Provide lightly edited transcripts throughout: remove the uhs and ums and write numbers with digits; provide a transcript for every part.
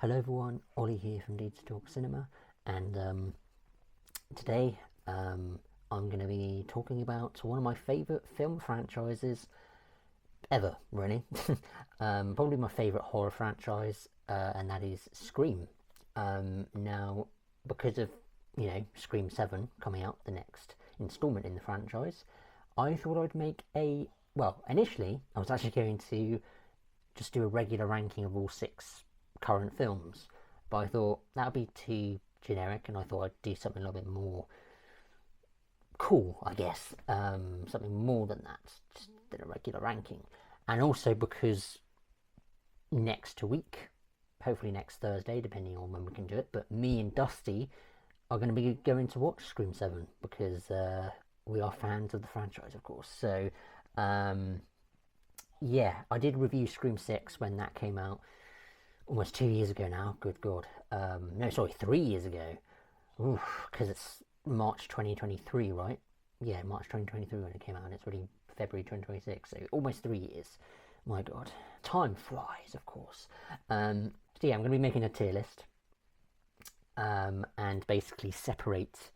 Hello everyone, Ollie here from 𝙊𝙥𝙚𝙣𝙚, and today I'm going to be talking about one of my favourite film franchises ever, really. Probably my favourite horror franchise, and that is Scream. Now, because of, Scream 7 coming out, the next instalment in the franchise, I thought I'd make initially I was actually going to just do a regular ranking of all 6 current films, but I thought that would be too generic, and I thought I'd do something a little bit more cool, I guess, something more than that, just than a regular ranking. And also because next week, hopefully next Thursday, depending on when we can do it, but me and Dusty are going to be going to watch Scream 7 because we are fans of the franchise, of course. So yeah, I did review Scream 6 when that came out almost 2 years ago now. Good God. No, sorry, 3 years ago. Because it's March 2023, right? Yeah, March 2023 when it came out, and it's already February 2026, so almost 3 years. My God. Time flies, of course. So yeah, I'm going to be making a tier list, and basically separate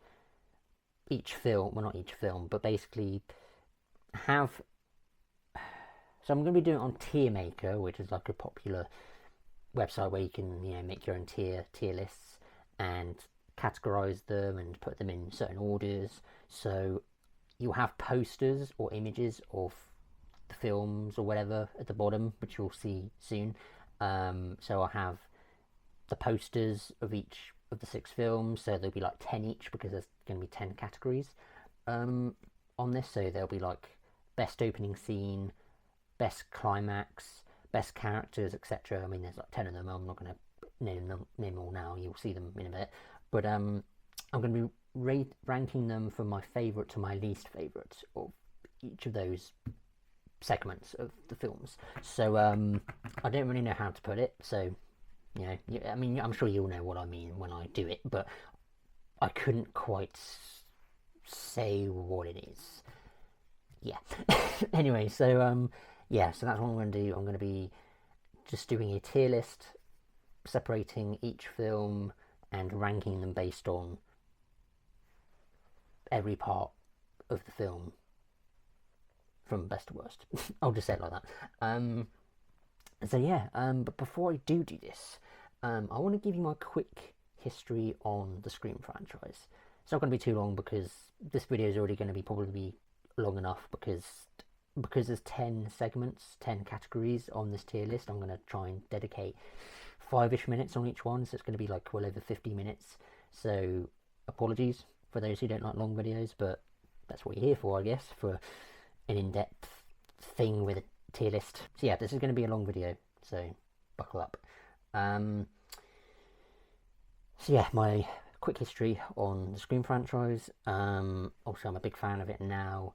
each film, well, not each film, but basically have... So I'm going to be doing it on Tier Maker, which is like a popular website where you can, make your own tier lists and categorize them and put them in certain orders. So you'll have posters or images of the films or whatever at the bottom, which you'll see soon. So I'll have the posters of each of the 6 films, so there'll be like 10 each because there's going to be 10 categories on this. So there'll be like best opening scene, best climax, best characters, etc. I mean, there's like 10 of them. I'm not going to name them all now. You'll see them in a bit. But I'm going to be ranking them from my favourite to my least favourite of each of those segments of the films. So I don't really know how to put it. So, I mean, I'm sure you'll know what I mean when I do it, but I couldn't quite say what it is. Yeah. Anyway, so yeah, so that's what I'm going to do. I'm going to be just doing a tier list, separating each film and ranking them based on every part of the film from best to worst. I'll just say it like that. So yeah, but before I do this, I want to give you my quick history on the Scream franchise. It's not going to be too long because this video is already going to be probably long enough because there's 10 segments, 10 categories on this tier list. I'm going to try and dedicate 5-ish minutes on each one, so it's going to be like well over 50 minutes. So apologies for those who don't like long videos, but that's what you're here for, I guess, for an in-depth thing with a tier list. So yeah, this is going to be a long video, so buckle up. So yeah, my quick history on the Scream franchise. Also, I'm a big fan of it now.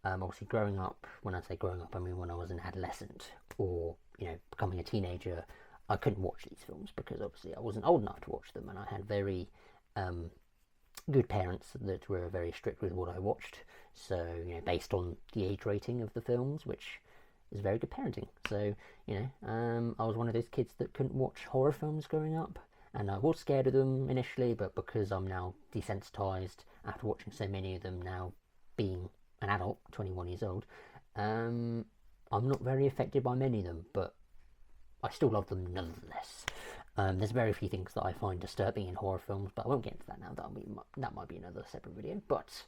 Obviously, growing up, when I say growing up, I mean when I was an adolescent or, becoming a teenager, I couldn't watch these films because obviously I wasn't old enough to watch them, and I had very good parents that were very strict with what I watched. So, based on the age rating of the films, which is very good parenting. So, I was one of those kids that couldn't watch horror films growing up, and I was scared of them initially, but because I'm now desensitized after watching so many of them now, being an adult, 21 years old, I'm not very affected by many of them, but I still love them nonetheless. There's very few things that I find disturbing in horror films, but I won't get into that now. That might be another separate video. But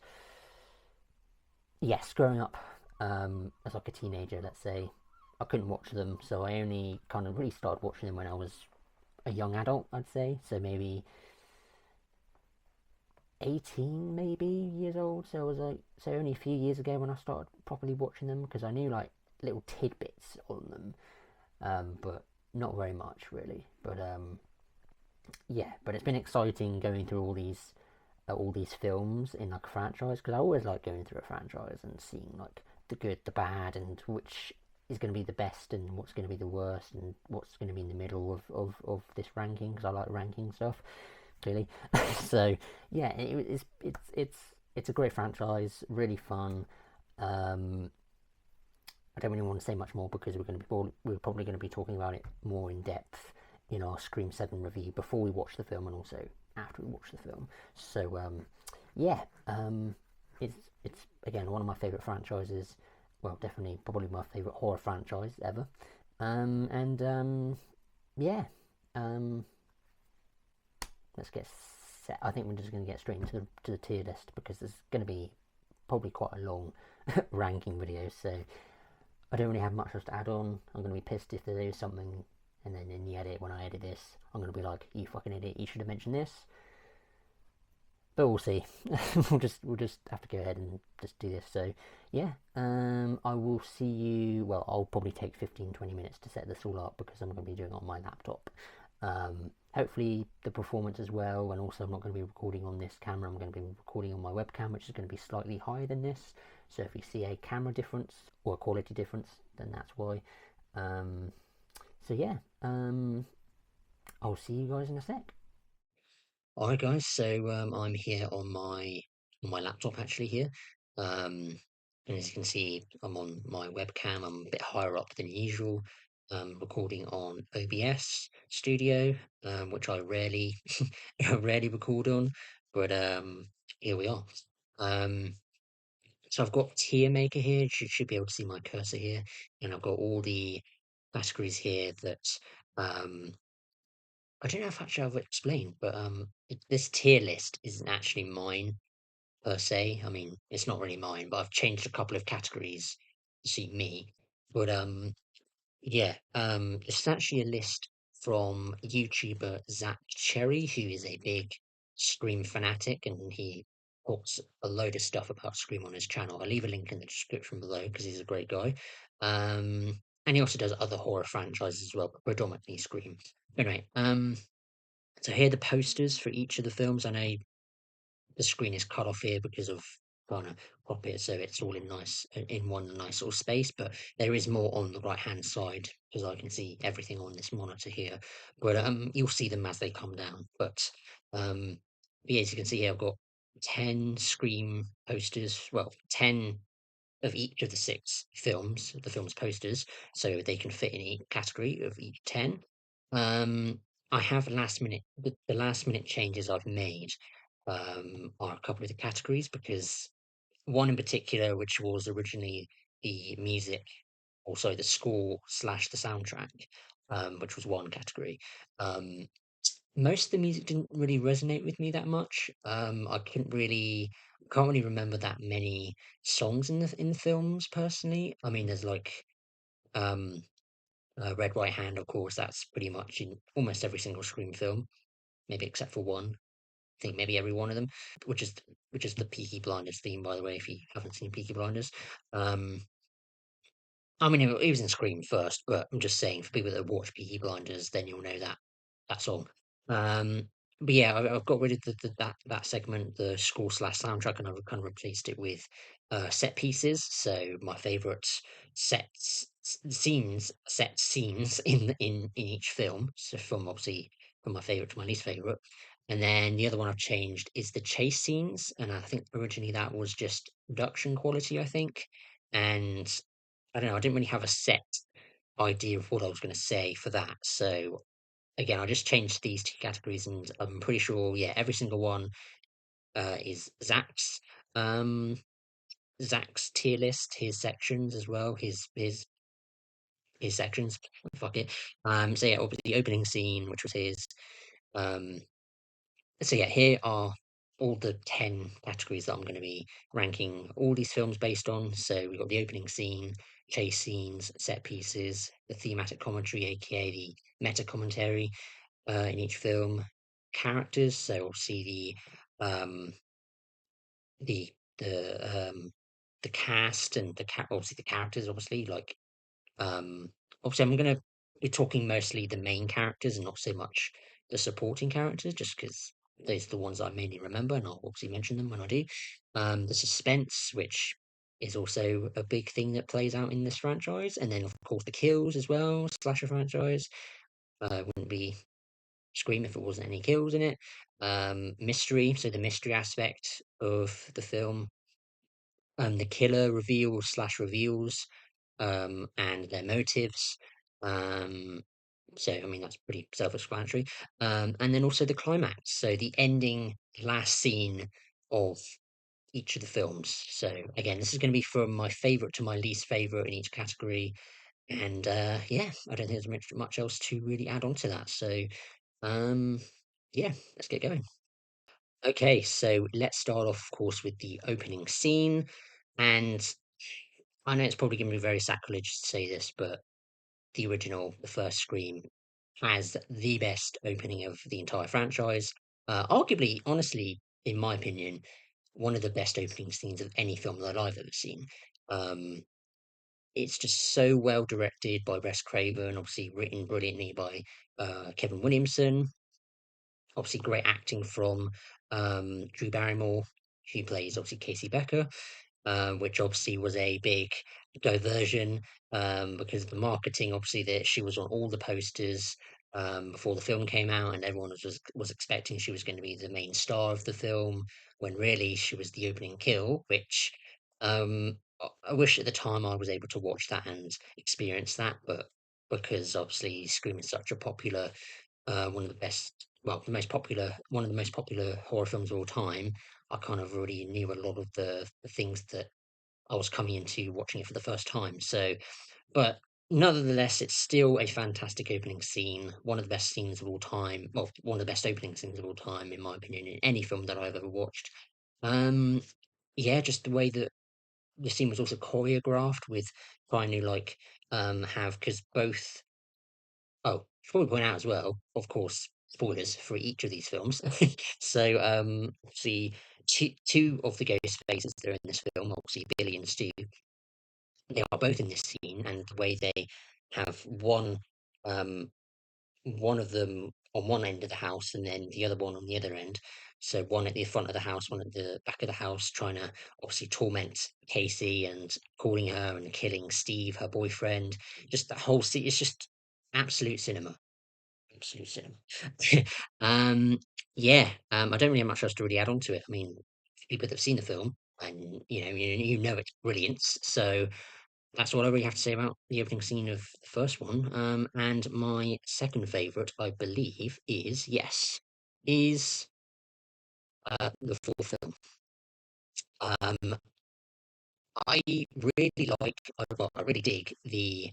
yes, growing up as like a teenager, let's say, I couldn't watch them, so I only kind of really started watching them when I was a young adult, I'd say. So maybe 18 maybe years old, so I was like, so only a few years ago when I started properly watching them, because I knew like little tidbits on them, but not very much really. But yeah, but it's been exciting going through all these films in like a franchise, because I always like going through a franchise and seeing like the good, the bad, and which is going to be the best and what's going to be the worst and what's going to be in the middle of this ranking, because I like ranking stuff, clearly. So yeah, it's a great franchise, really fun. I don't really want to say much more because we're probably going to be talking about it more in depth our Scream 7 review before we watch the film and also after we watch the film. So yeah, it's again one of my favourite franchises. Well, definitely probably my favourite horror franchise ever. And yeah, let's get set. I think we're just going to get straight into the tier list because there's going to be probably quite a long ranking video. So I don't really have much else to add on. I'm going to be pissed if there is something, and then in the edit, when I edit this, I'm going to be like, "You fucking idiot! You should have mentioned this." But we'll see. we'll just have to go ahead and just do this. So yeah, I will see you. Well, I'll probably take 15-20 minutes to set this all up because I'm going to be doing it on my laptop. Hopefully the performance as well, and also I'm not going to be recording on this camera. I'm going to be recording on my webcam, which is going to be slightly higher than this. So if you see a camera difference or a quality difference, then that's why. So yeah, I'll see you guys in a sec. Alright guys, so I'm here on my laptop actually here. And as you can see, I'm on my webcam. I'm a bit higher up than usual. Recording on OBS Studio, which I rarely rarely record on, but here we are. So I've got Tier Maker here. You should be able to see my cursor here, and I've got all the categories here that I don't know if actually I've explained, but this tier list isn't actually mine per se. I mean, it's not really mine, but I've changed a couple of categories to suit me. But yeah, this is actually a list from YouTuber 𝙊𝙤𝙚𝙤𝙚, who is a big Scream fanatic, and he talks a load of stuff about Scream on his channel. I'll leave a link in the description below because he's a great guy. And he also does other horror franchises as well, but predominantly Scream. Anyway, so here are the posters for each of the films. I know the screen is cut off here because of trying to crop it so it's all in one nice little space, but there is more on the right hand side because I can see everything on this monitor here. But you'll see them as they come down. But yeah, as you can see here, I've got 10 Scream posters. Well, 10 of each of the 6 films, the film's posters, so they can fit in each category of each 10. I have the last minute changes I've made are a couple of the categories, because one in particular, which was originally the music, also the score slash the soundtrack, which was one category. Most of the music didn't really resonate with me that much. I can't really remember that many songs in the films personally. I mean, there's like um, Red Right Hand, of course. That's pretty much in almost every single Scream film, maybe except for one. I think maybe every one of them, which is the Peaky Blinders theme, by the way. If you haven't seen Peaky Blinders, um, I mean, it was in Scream first, but I'm just saying for people that watch Peaky Blinders, then you'll know that song. Um, but yeah, I've got rid of that segment, the score slash soundtrack, and I've kind of replaced it with set pieces. So my favourite set scenes in each film. So from my favourite to my least favourite. And then the other one I've changed is the chase scenes, and I think originally that was just production quality, I think. And I don't know, I didn't really have a set idea of what I was going to say for that. So again, I just changed these 2 categories, and I'm pretty sure, yeah, every single one is um, Zach's tier list, his sections as well, his sections. Fuck it. So yeah, the opening scene, which was his. Um, so yeah, here are all the 10 categories that I'm going to be ranking all these films based on. So we've got the opening scene, chase scenes, set pieces, the thematic commentary, aka the meta commentary in each film, characters. So we'll see the the the cast and obviously the characters, obviously um, obviously I'm going to be talking mostly the main characters and not so much the supporting characters, just because those are the ones I mainly remember, and I'll obviously mention them when I do. The suspense, which is also a big thing that plays out in this franchise, and then of course the kills as well. Slasher franchise wouldn't be Scream if it wasn't any kills in it. Mystery, so the mystery aspect of the film. The killer reveals slash reveals and their motives. Um, So, I mean, that's pretty self-explanatory. And then also the climax. So the ending last scene of each of the films. So again, this is going to be from my favorite to my least favorite in each category. And yeah, I don't think there's much else to really add on to that. So um, yeah, let's get going. Okay, so let's start off, of course, with the opening scene. And I know it's probably going to be very sacrilege to say this, but the original, the first Scream, has the best opening of the entire franchise. Arguably, honestly, in my opinion, one of the best opening scenes of any film that I've ever seen. Um, it's just so well directed by Wes Craven, obviously written brilliantly by Kevin Williamson. Obviously, great acting from Drew Barrymore, who plays obviously Casey Becker, which obviously was a big diversion because the marketing, obviously, that she was on all the posters before the film came out, and everyone was expecting she was going to be the main star of the film, when really she was the opening kill. Which I wish at the time I was able to watch that and experience that, but because obviously Scream is such a popular one of the best, well, the most popular, one of the most popular horror films of all time. I kind of already knew a lot of the things that I was coming into watching it for the first time. So, but nonetheless, it's still a fantastic opening scene. One of the best scenes of all time. Well, one of the best opening scenes of all time, in my opinion, in any film that I've ever watched. Um, yeah, just the way that the scene was also choreographed with trying to like have because both. Oh, should probably point out as well, of course, spoilers for each of these films. So, see, two of the ghost faces that are in this film, obviously Billy and Stu, they are both in this scene, and the way they have um, one of them on one end of the house, and then the other one on the other end. So one at the front of the house, one at the back of the house, trying to obviously torment Casey and calling her and killing Steve, her boyfriend. Just the whole scene. It's just absolute cinema. Absolute cinema. Um, yeah, I don't really have much else to really add on to it. I mean, people that have seen the film and you know it's brilliant. So that's all I really have to say about the opening scene of the first one. And my second favourite, I believe, is the fourth film. Um, I really well, I really dig the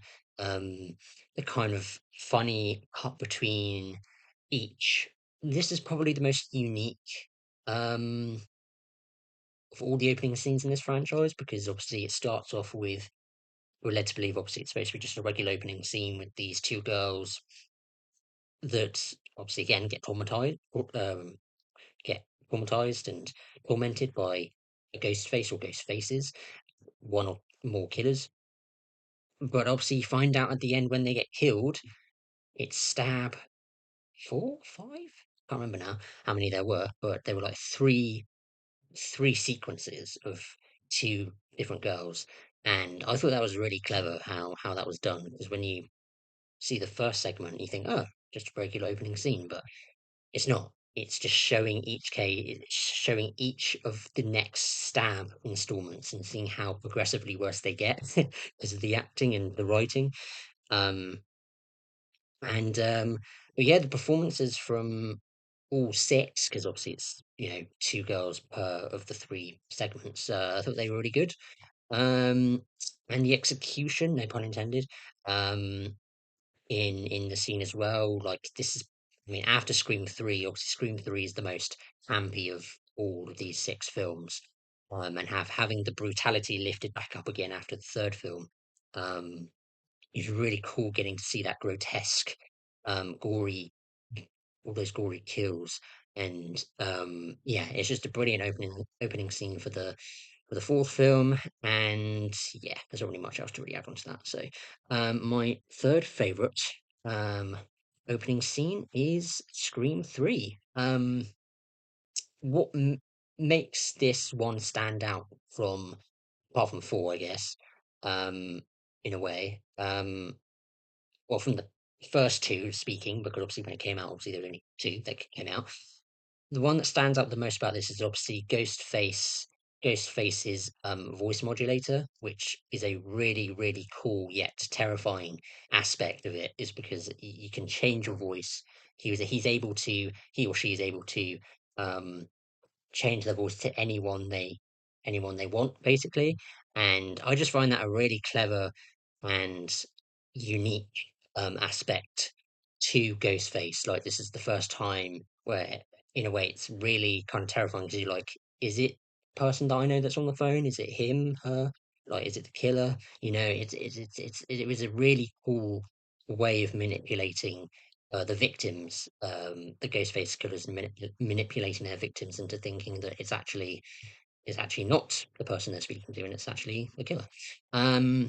kind of funny cut between each. This is probably the most unique um, of all the opening scenes in this franchise because obviously it starts off with we're led to believe obviously it's supposed to be just a regular opening scene with these two girls that obviously again get traumatized and tormented by a ghost face or ghost faces, one or more killers. But obviously, you find out at the end when they get killed, it's stab four, five. Can't remember now how many there were, but there were like three sequences of two different girls, and I thought that was really clever how that was done. Because when you see the first segment, you think, oh, just a regular opening scene, but it's not. It's just showing each of the next stab installments and seeing how progressively worse they get because of the acting and the writing. Um, And but yeah, the performances from all six, because obviously it's two girls per of the three segments. I thought they were really good. Um, and the execution, no pun intended, um, in the scene as well. Like this is, I mean, after Scream three, obviously Scream three is the most campy of all of these six films. And having the brutality lifted back up again after the third film. Um, it's really cool getting to see that grotesque, gory, all those gory kills, and yeah, it's just a brilliant opening scene for the fourth film, and yeah, there's not really much else to really add on to that. So, my third favorite um, opening scene is Scream Three. What makes this one stand out from apart from four, I guess, in a way. Well, from the first two speaking, because obviously when it came out, obviously there were only two that came out. The one that stands out the most about this is obviously Ghostface. Ghostface's voice modulator, which is a really, really cool yet terrifying aspect of it, is because you can change your voice. He or she is able to um, change their voice to anyone they want, basically. And I just find that a really clever and unique aspect to Ghostface. Like, this is the first time where, in a way, it's really kind of terrifying because you're like, is it person that I know that's on the phone? Is it him, her? Like, is it the killer? It was a really cool way of manipulating the victims, the Ghostface killers manipulating their victims into thinking that it's actually not the person they're speaking to, and it's actually the killer. Um,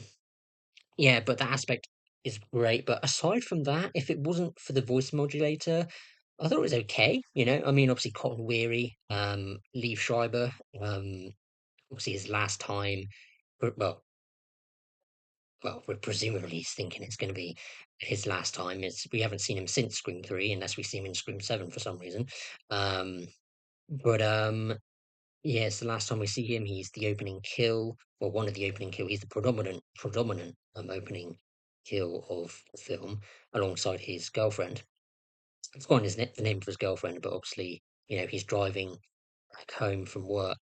yeah, but that aspect is great. But aside from that, if it wasn't for the voice modulator, I thought it was okay. I mean, obviously Cotton Weary, Liev Schreiber, obviously his last time. Well, we're presumably he's thinking it's going to be his last time. We haven't seen him since Scream 3, unless we see him in Scream 7 for some reason. Um, but yeah, it's the last time we see him. He's the opening kill, or one of the opening kill. He's the predominant opening kill of the film, alongside his girlfriend. I've forgotten the name of his girlfriend, but obviously, he's driving back home from work,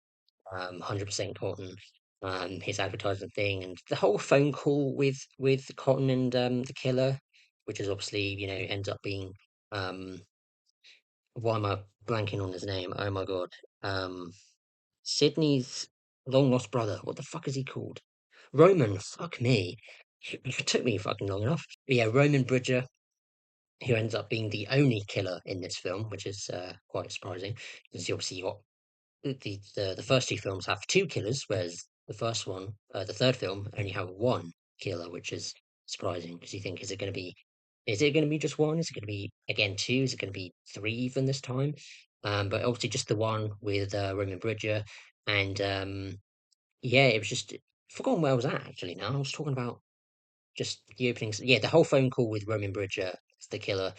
100% Cotton, his advertising thing, and the whole phone call with Cotton and the killer, which is obviously, ends up being, why am I blanking on his name? Oh my god. Sydney's long lost brother. What the fuck is he called? Roman. Fuck me. It took me fucking long enough. But yeah, Roman Bridger, who ends up being the only killer in this film, which is quite surprising, because you obviously got the first two films have two killers, whereas the third film, only have one killer, which is surprising because you think, is it going to be just one? Is it going to be again two? Is it going to be three even this time? But obviously just the one with Roman Bridger, and yeah, it was just forgotten where I was at actually. Now I was talking about just the openings. Yeah, the whole phone call with Roman Bridger as the killer,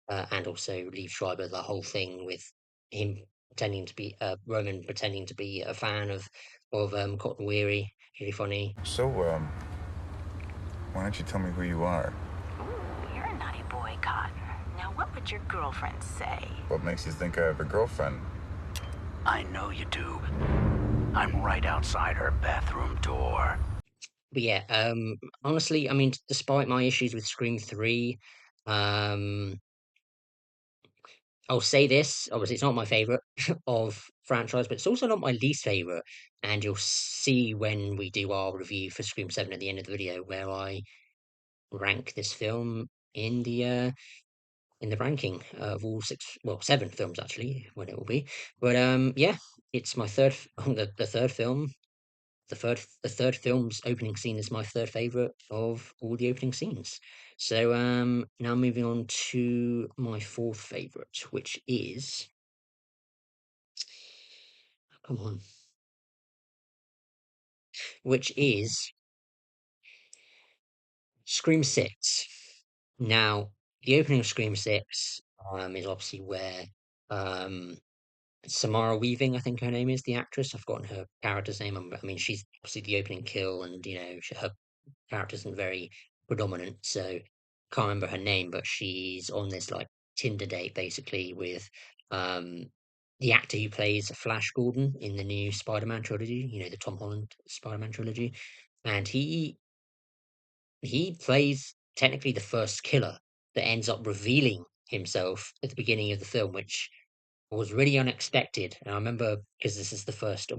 and also Liev Schreiber, the whole thing with him pretending to be Roman, pretending to be a fan of Cotton Weary. Really funny. So, why don't you tell me who you are? Ooh, you're a naughty boy, Cotton. Now, what would your girlfriend say? What makes you think I have a girlfriend? I know you do. I'm right outside her bathroom door. But yeah, honestly, I mean, despite my issues with Scream 3, I'll say this, obviously it's not my favorite of franchise, but it's also not my least favorite. And you'll see when we do our review for Scream 7 at the end of the video where I rank this film in the ranking of all seven films actually, when it will be. But yeah, it's my third the third film. The third film's opening scene is my third favorite of all the opening scenes. So now moving on to my fourth favorite, which is, come on, which is Scream 6. Now, the opening of Scream 6 is obviously where um Samara Weaving, I think her name is, the actress. I've forgotten her character's name. I mean, she's obviously the opening kill, and her character isn't very predominant, so can't remember her name. But she's on this like Tinder date basically with um the actor who plays Flash Gordon in the new Spider-Man trilogy. The Tom Holland Spider-Man trilogy, and he plays technically the first killer that ends up revealing himself at the beginning of the film, which was really unexpected. And I remember, because this is the first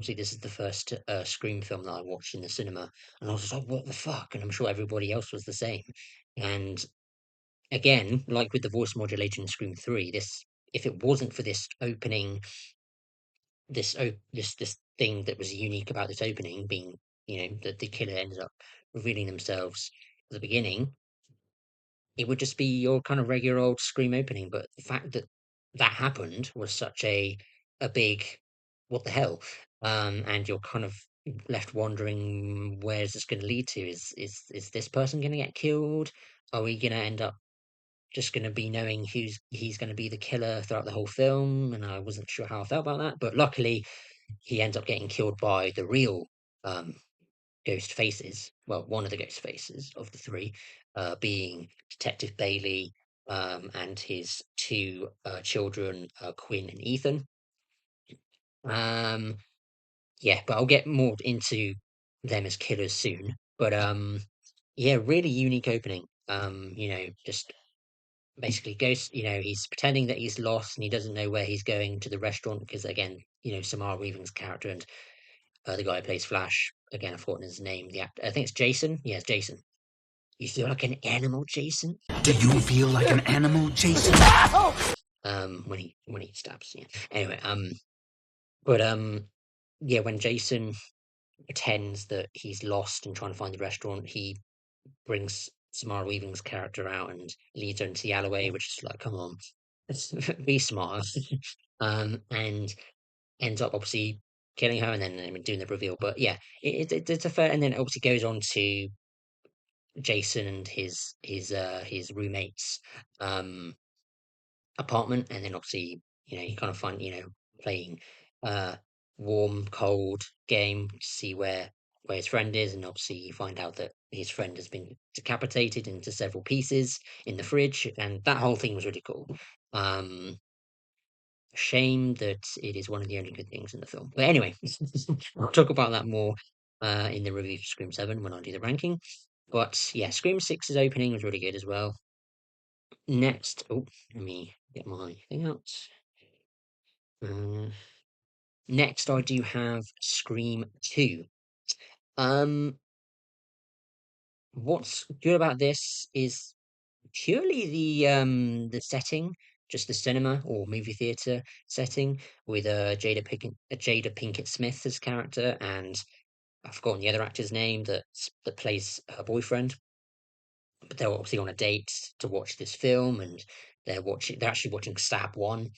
Scream film that I watched in the cinema, and I was like, what the fuck? And I'm sure everybody else was the same. And again, like with the voice modulator in Scream 3, if it wasn't for this opening, this thing that was unique about this opening being, that the killer ended up revealing themselves at the beginning, it would just be your kind of regular old Scream opening. But the fact that that happened was such a big what the hell, and you're kind of left wondering, where is this going to lead to? Is this person going to get killed? Are we going to end up just going to be knowing he's going to be the killer throughout the whole film? And I wasn't sure how I felt about that, but luckily he ends up getting killed by the real ghost faces. Well, one of the ghost faces of the three, being Detective Bailey and his two children, Quinn and Ethan. Yeah, but I'll get more into them as killers soon. But yeah, really unique opening. Just basically goes, he's pretending that he's lost and he doesn't know where he's going to the restaurant because again, Samara Weaving's character and the guy who plays Flash, again, I've forgotten his name. The actor, I think it's Jason. Yeah, it's Jason. You feel like an animal, Jason? Do you feel like an animal, Jason? When he stabs, yeah. Anyway, but yeah, when Jason pretends that he's lost and trying to find the restaurant, he brings Samara Weaving's character out and leads her into the alleyway, which is like, come on, let's be smart. And ends up obviously killing her and then doing the reveal. But yeah, it's a fair, and then it obviously goes on to Jason and his roommates apartment, and then obviously you kind of find playing uh warm cold game to see where his friend is, and obviously you find out that his friend has been decapitated into several pieces in the fridge, and that whole thing was really cool. Shame that it is one of the only good things in the film. But anyway, I'll talk about that more in the review for Scream 7 when I do the ranking. But yeah, Scream 6's opening was really good as well. Next, oh, let me get my thing out. Next, I do have Scream 2. What's good about this is purely the setting, just the cinema or movie theater setting with Jada Pinkett Smith as character, and I've forgotten the other actor's name that plays her boyfriend. But they're obviously on a date to watch this film, and they're actually watching Stab 1,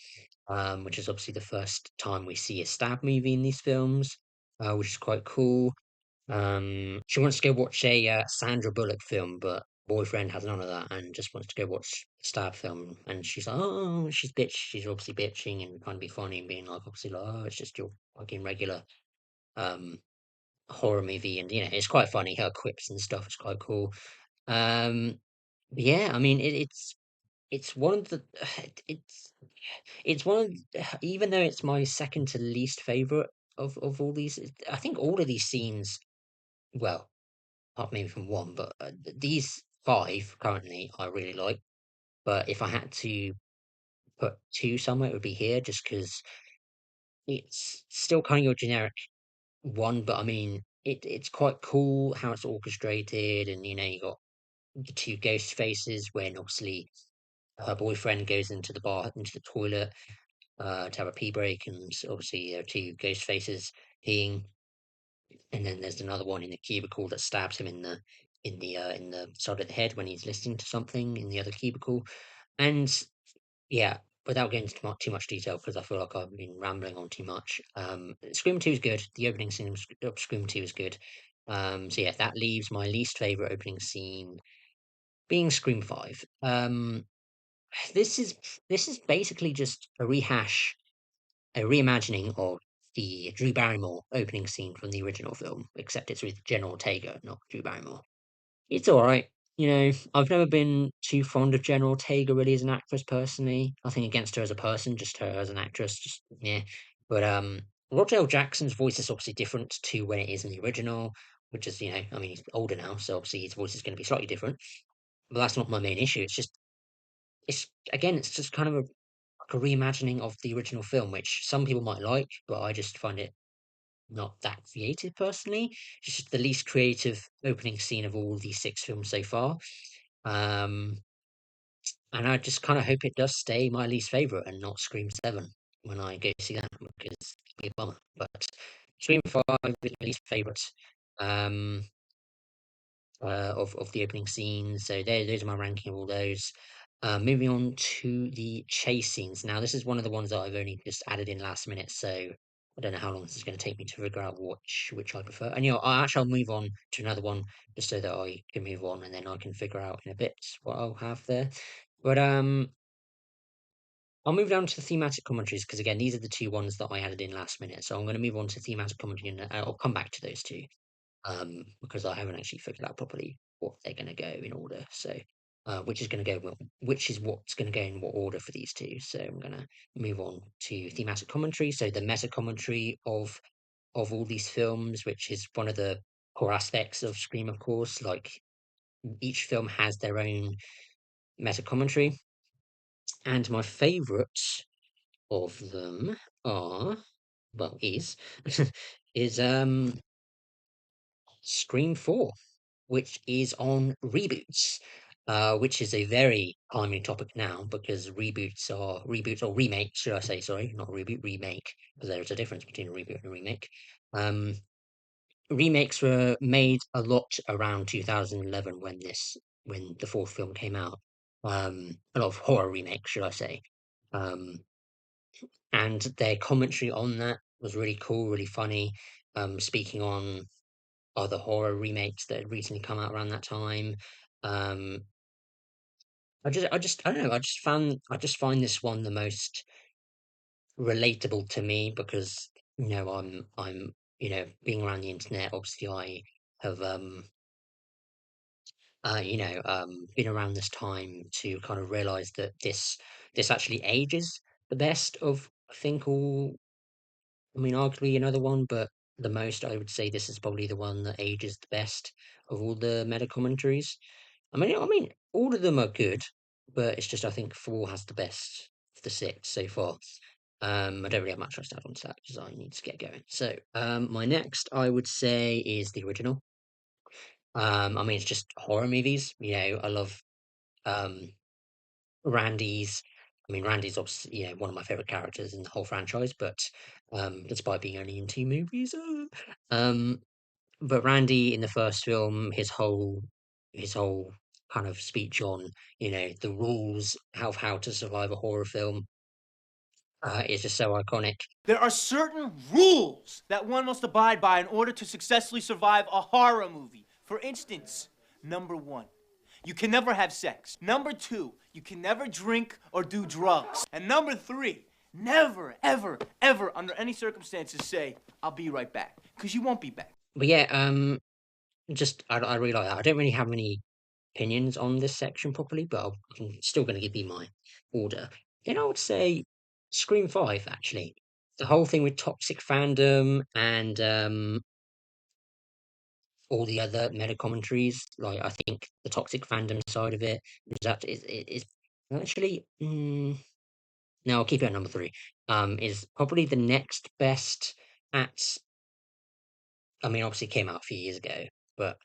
which is obviously the first time we see a stab movie in these films, which is quite cool. She wants to go watch a Sandra Bullock film, but boyfriend has none of that and just wants to go watch a stab film. And she's like, oh, she's obviously bitching and trying to be funny and being like, obviously, like, oh, it's just your fucking regular um horror movie. And it's quite funny, her quips and stuff. It's quite cool. Um, yeah, I mean, it's one of the it's it's one of even though it's my second to least favorite of all these, I think all of these scenes, well, apart maybe from one, but these five currently I really like. But if I had to put two somewhere, it would be here, just because it's still kind of your generic one. But I mean, it's quite cool how it's orchestrated, and you got the two ghost faces when obviously her boyfriend goes into the toilet to have a pee break, and obviously there are two ghost faces peeing, and then there's another one in the cubicle that stabs him in the side of the head when he's listening to something in the other cubicle. And yeah, without getting into too much detail, because I feel like I've been rambling on too much. Scream 2 is good. The opening scene of Scream 2 is good. So yeah, that leaves my least favorite opening scene being Scream 5. This is this is basically just a reimagining of the Drew Barrymore opening scene from the original film, except it's with Jenna Ortega, not Drew Barrymore. It's all right. I've never been too fond of Jenna Ortega really as an actress personally. Nothing against her as a person, just her as an actress, just yeah. But Roger Jackson's voice is obviously different to when it is in the original, which is I mean he's older now, so obviously his voice is going to be slightly different. But that's not my main issue. It's just kind of a reimagining of the original film, which some people might like, but I just find it not that creative personally. It's just the least creative opening scene of all these six films so far. Um, and I just kind of hope it does stay my least favorite and not Scream 7 when I go see that, because it'd be a bummer. But Scream 5 is my least favorite. Um, of the opening scenes. So those are my ranking of all those. Moving on to the chase scenes. Now, this is one of the ones that I've only just added in last minute, so I don't know how long this is going to take me to figure out which I prefer. And I'll move on to another one just so that I can move on, and then I can figure out in a bit what I'll have there. But I'll move down to the thematic commentaries because again, these are the two ones that I added in last minute. So I'm going to move on to thematic commentary, and I'll come back to those two because I haven't actually figured out properly what they're going to go in order. So which is going to go, which is what's going to go in what order for these two. So I'm going to move on to thematic commentary. So the meta commentary of all these films, which is one of the core aspects of Scream, of course. Like each film has their own meta commentary, and my favourites of them are, well, is is Scream 4, which is on reboots. Which is a very timely topic now because reboots or remakes, should I say? Sorry, not reboot, remake, because there's a difference between a reboot and a remake. Remakes were made a lot around 2011 when the fourth film came out. A lot of horror remakes, should I say? And their commentary on that was really cool, really funny. Speaking on other horror remakes that had recently come out around that time. I don't know. I just find this one the most relatable to me because I'm being around the internet. Obviously, I have been around this time to kind of realize that this actually ages the best of I think all. I mean, arguably another one, but the most I would say this is probably the one that ages the best of all the meta commentaries. I mean, all of them are good, but it's just I think four has the best of the six so far. I don't really have much else to add on to that because I need to get going. So, my next I would say is the original. I mean, it's just horror movies. I love um Randy's. I mean, Randy's obviously one of my favorite characters in the whole franchise, but despite being only in two movies, um, but Randy in the first film, his whole kind of speech on the rules of how to survive a horror film is just so iconic. There are certain rules that one must abide by in order to successfully survive a horror movie. For instance, number 1, you can never have sex. Number 2, you can never drink or do drugs. And number 3, never, ever, ever, under any circumstances say, I'll be right back. Because you won't be back. But yeah, just I really like that. I don't really have any opinions on this section properly, but I'm still going to give you my order. Then I would say Scream 5, actually. The whole thing with toxic fandom and all the other meta commentaries, like I think the toxic fandom side of it is actually no, I'll keep it at number 3. Is probably the next best at. I mean, obviously, it came out a few years ago, but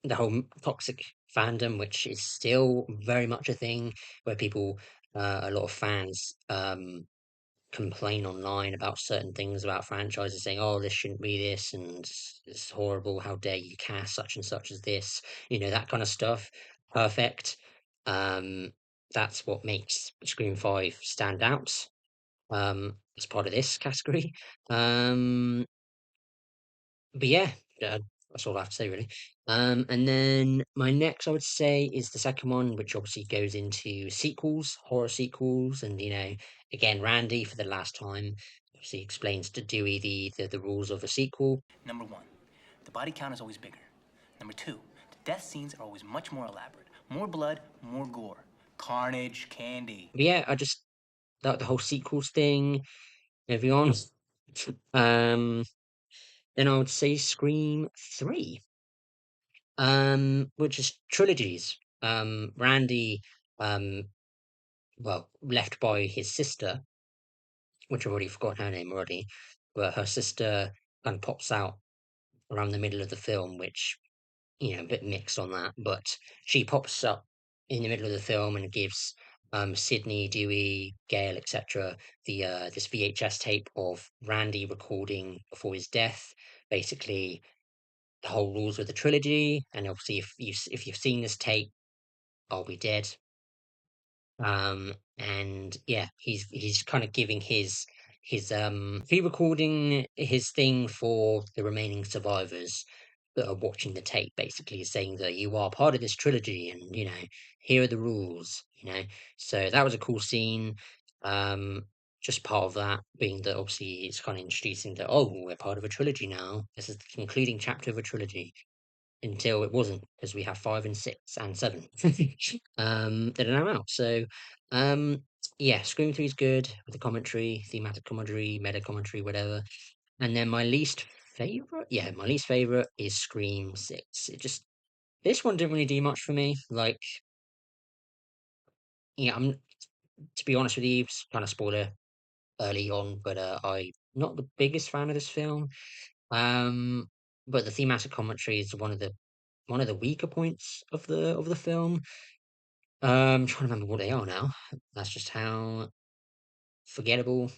the whole toxic fandom, which is still very much a thing, where people, a lot of fans, complain online about certain things about franchises, saying, "Oh, this shouldn't be this, and it's horrible. How dare you cast such and such as this?" That kind of stuff. Perfect. Um, that's what makes Scream 5 stand out. As part of this category. But yeah, uh, that's all I have to say really. And then my next, I would say, is the second one, which obviously goes into sequels, horror sequels, and again, Randy for the last time obviously explains to Dewey the rules of a sequel. Number 1, the body count is always bigger. Number 2, the death scenes are always much more elaborate. More blood, more gore. Carnage, candy. But yeah, I just the whole sequels thing, everyone. Then I would say Scream 3. Which is trilogies. Randy, um, well, left by his sister, which I've already forgotten her name already, but her sister kind of pops out around the middle of the film, which, a bit mixed on that, but she pops up in the middle of the film and gives Sydney, Dewey, Gail, etc., this VHS tape of Randy recording before his death, basically the whole rules of the trilogy, and obviously if you've seen this tape, I'll be dead. And yeah, he's kind of giving his re-recording his thing for the remaining survivors that are watching the tape, basically saying that you are part of this trilogy, and here are the rules. So that was a cool scene. Just part of that being that obviously it's kind of introducing that, oh, we're part of a trilogy now. This is the concluding chapter of a trilogy. Until it wasn't, because we have 5 and 6 and 7 that are now out. So, yeah, Scream 3 is good with the commentary, thematic commentary, meta commentary, whatever. And then my least favorite, is Scream 6. This one didn't really do much for me. Like, yeah, to be honest with you, kind of spoiler early on, but I'm not the biggest fan of this film. But the thematic commentary is one of the weaker points of the film. I'm trying to remember what they are now. That's just how forgettable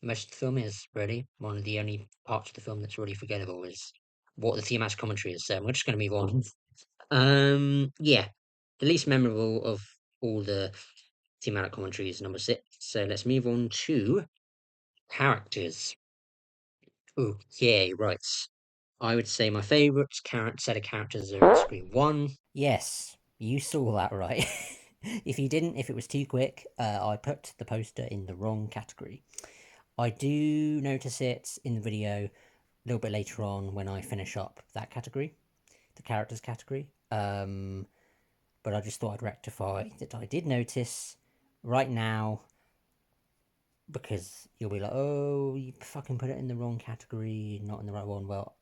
most of the film is, really. One of the only parts of the film that's really forgettable is what the thematic commentary is. So we're just going to move on. Yeah, the least memorable of all the thematic commentary is number 6. So let's move on to characters. Okay, right. I would say my favourite set of characters are in Scream 1. Yes, you saw that right. If you didn't, if it was too quick, I put the poster in the wrong category. I do notice it in the video a little bit later on when I finish up that category, the characters category. But I just thought I'd rectify that I did notice right now, because you'll be like, oh, you fucking put it in the wrong category, not in the right one. Well,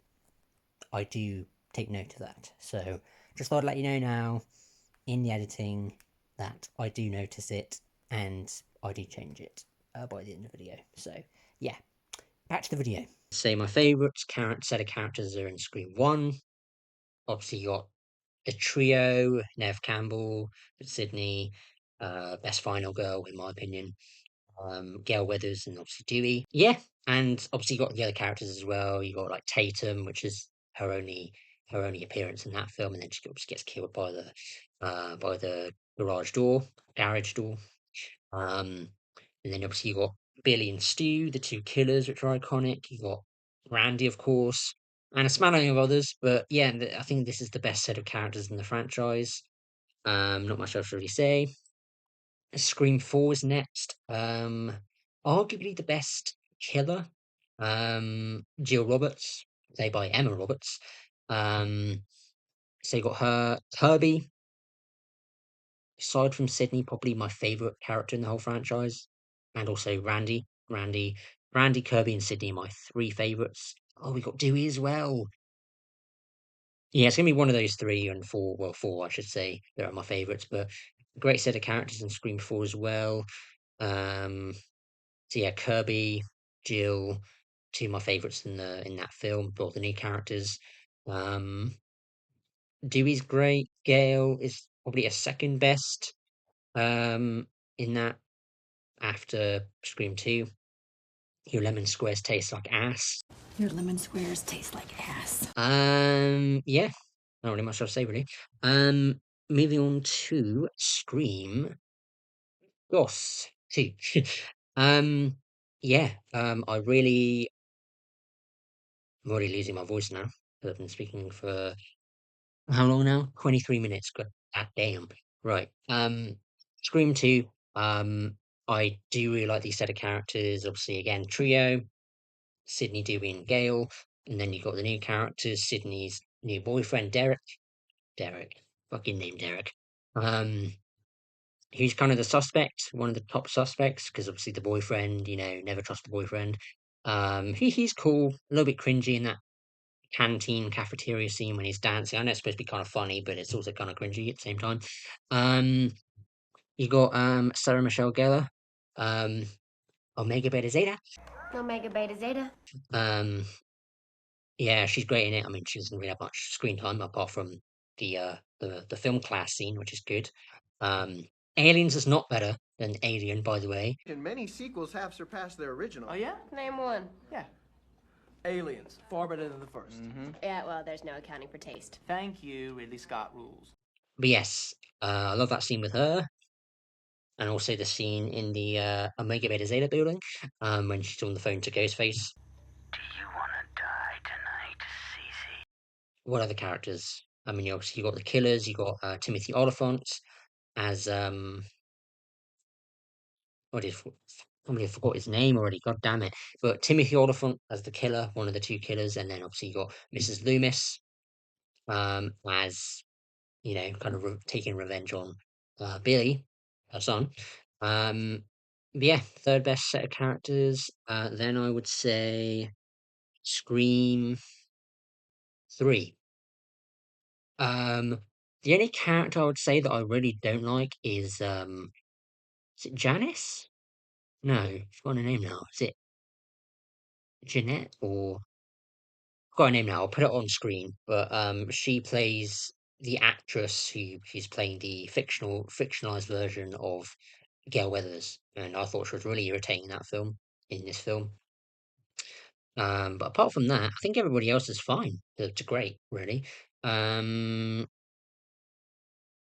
I do take note of that. So just thought I'd let you know now in the editing that I do notice it and I do change it by the end of the video. So yeah, back to the video. Say my favourite set of characters are in Scream 1. Obviously you got the trio, Nev Campbell, Sydney, best final girl in my opinion, Gail Weathers, and obviously Dewey. Yeah, and obviously you got the other characters as well. You got like Tatum, which is her only appearance in that film, and then she obviously gets killed by the garage door. And then obviously you got Billy and Stu, the two killers, which are iconic. You got Randy, of course, and a smattering of others. But yeah, I think this is the best set of characters in the franchise. Not much else to really say. Scream 4 is next. Arguably the best killer. Jill Roberts, played by Emma Roberts. So you got her, Kirby. Aside from Sydney, probably my favourite character in the whole franchise. And also Randy. Randy, Kirby, and Sydney are my 3 favourites. Oh, we got Dewey as well. Yeah, it's gonna be one of those 3 and 4. Well, 4, I should say. That are my favourites, but a great set of characters in Scream 4 as well. So yeah, Kirby, Jill, 2 of my favourites in that film, both the new characters. Dewey's great. Gale is probably a second best in that, after Scream 2. Your lemon squares taste like ass. Your lemon squares taste like ass. Yeah, not really much else to say really. Moving on to Scream Goss 2. Yeah, I'm already losing my voice now. I've been speaking for how long now? 23 minutes. God damn. Right. Scream 2. I do really like these set of characters. Obviously, again, trio, Sydney, Dewey, and Gale. And then you've got the new characters, Sydney's new boyfriend, Derek. Fucking name Derek. Who's kind of the suspect, one of the top suspects, because obviously the boyfriend, never trust the boyfriend. He's cool, a little bit cringy in that cafeteria scene when he's dancing. I know it's supposed to be kind of funny, but it's also kind of cringy at the same time. You got Sarah Michelle Gellar, Omega Beta Zeta. Omega Beta Zeta. Yeah, she's great in it. I mean, she doesn't really have much screen time apart from the film class scene, which is good. Aliens is not better than Alien, by the way. And many sequels have surpassed their original. Oh, yeah? Name one. Yeah. Aliens, far better than the first. Yeah, well, there's no accounting for taste. Thank you, Ridley Scott rules. But yes, I love that scene with her. And also the scene in the Omega Beta Zeta building, when she's on the phone to Ghostface. Do you want to die tonight, Cece? What other characters? I mean, obviously you got the killers. You got Timothy Olyphant as I forgot his name already. God damn it! But Timothy Oliphant as the killer, one of the two killers, and then obviously you got Mrs. Loomis, as kind of taking revenge on Billy, her son. But yeah, third best set of characters. Then I would say Scream 3. The only character I would say that I really don't like is it Janice? No, I've got a name now. Is it Jeanette or I've got a name now? I'll put it on screen. But she plays the actress who's playing the fictionalized version of Gail Weathers, and I thought she was really irritating in this film. But apart from that, I think everybody else is fine. They're great, really.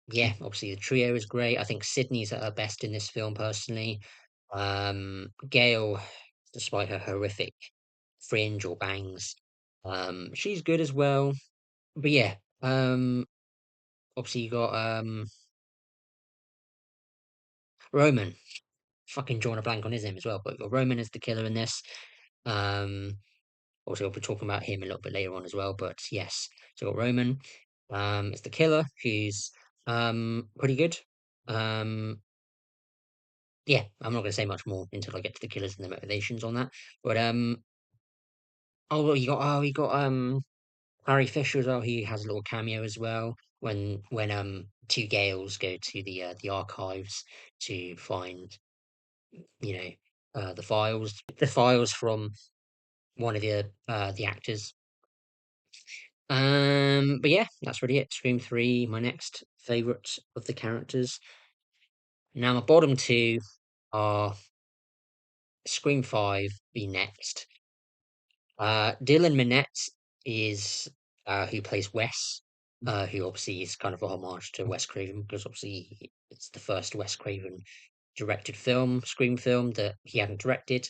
Yeah, obviously the trio is great. I think Sydney's at her best in this film, personally. Gail, despite her horrific fringe or bangs, she's good as well. But yeah, obviously you got Roman. Fucking drawing a blank on his name as well, but you've got Roman as the killer in this. Um, Obviously I'll be talking about him a little bit later on as well. But yes, so we've got Roman. It's the killer who's pretty good. Yeah, I'm not going to say much more until I get to the killers and the motivations on that. But oh, well, you got Harry Fisher as well. He has a little cameo as well when two Gales go to the archives to find the files from one of the actors. But yeah, that's really it. Scream 3, my next favorite of the characters. Now my bottom two are Scream 5 be next. Dylan Minnette is who plays Wes, who obviously is kind of a homage to Wes Craven, because obviously it's the first Wes Craven directed Scream film that he hadn't directed,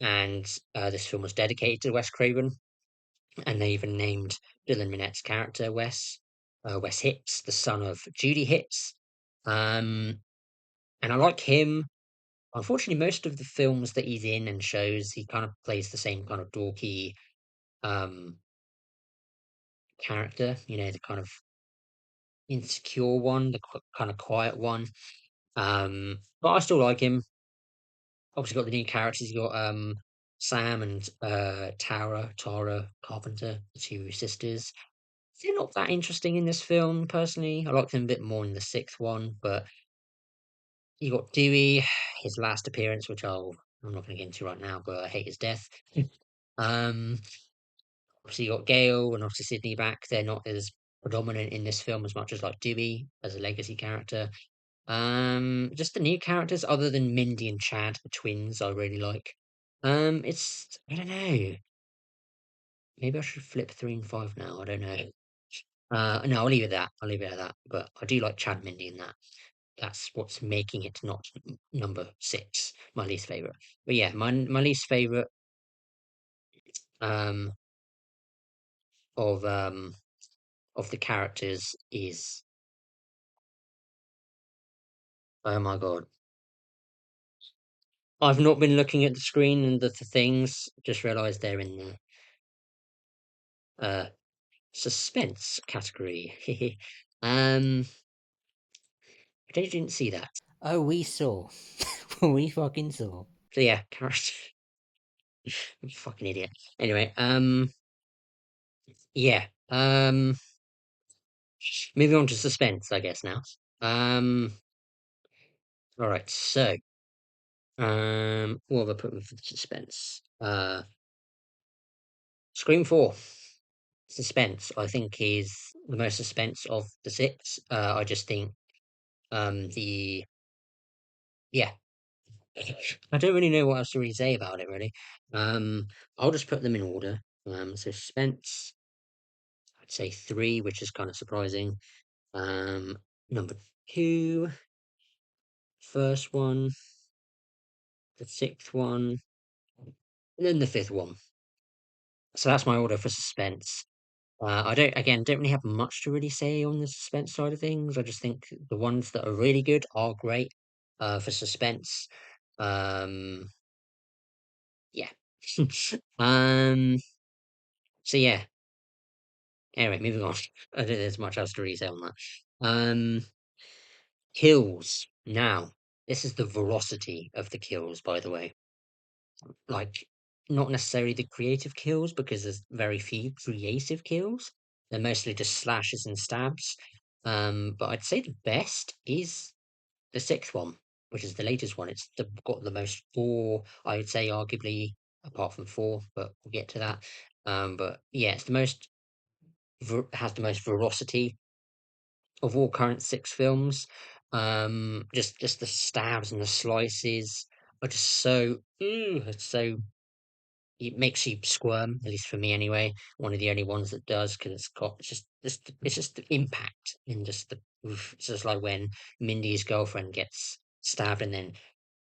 and this film was dedicated to Wes Craven, and they even named Dylan Minnette's character Wes Hicks, the son of Judy Hicks. And I like him. Unfortunately, most of the films that he's in and shows, he kind of plays the same kind of dorky um character, the kind of insecure one, the kind of quiet one. But I still like him. Obviously, got the new characters. You got Sam and Tara Carpenter, the two sisters. They're not that interesting in this film, personally. I like them a bit more in the sixth one. But you got Dewey, his last appearance, which I'm not going to get into right now, but I hate his death. um, Obviously, you got Gale and obviously Sydney back. They're not as predominant in this film as much as like Dewey as a legacy character. Just the new characters, other than Mindy and Chad, the twins, I really like. It's I don't know. Maybe I should flip 3 and 5 now. I don't know. No, I'll leave it at that. I'll leave it at that. But I do like Chad, Mindy in that. That's what's making it not number 6, my least favorite. But yeah, my least favorite um of um of the characters is, oh my god. I've not been looking at the screen and the things, just realized they're in the suspense category. um I didn't see that. Oh, we saw. We fucking saw. So yeah, character. Fucking idiot. Anyway, yeah. Moving on to suspense, I guess now. All right. So, what have I put with suspense? Scream 4. Suspense, I think, is the most suspense of the 6. I just think, the yeah. I don't really know what else to really say about it, really. I'll just put them in order. So suspense, I'd say 3, which is kind of surprising. Number 2, first one, the 6th one, and then the 5th one. So that's my order for suspense. I don't really have much to really say on the suspense side of things. I just think the ones that are really good are great for suspense. Yeah. um. So yeah. Anyway, moving on. I don't think there's much else to really say on that. Kills. Now, this is the veracity of the kills, by the way. Like, not necessarily the creative kills, because there's very few creative kills. They're mostly just slashes and stabs. But I'd say the best is the sixth one, which is the latest one. Got the most gore, I would say, arguably, apart from four, but we'll get to that. But yeah, it's the most has the most veracity of all current six films. Just the stabs and the slices are just so, it's so, it makes you squirm, at least for me anyway. One of the only ones that does, because it's just the impact and just the oof. It's just like when Mindy's girlfriend gets stabbed and then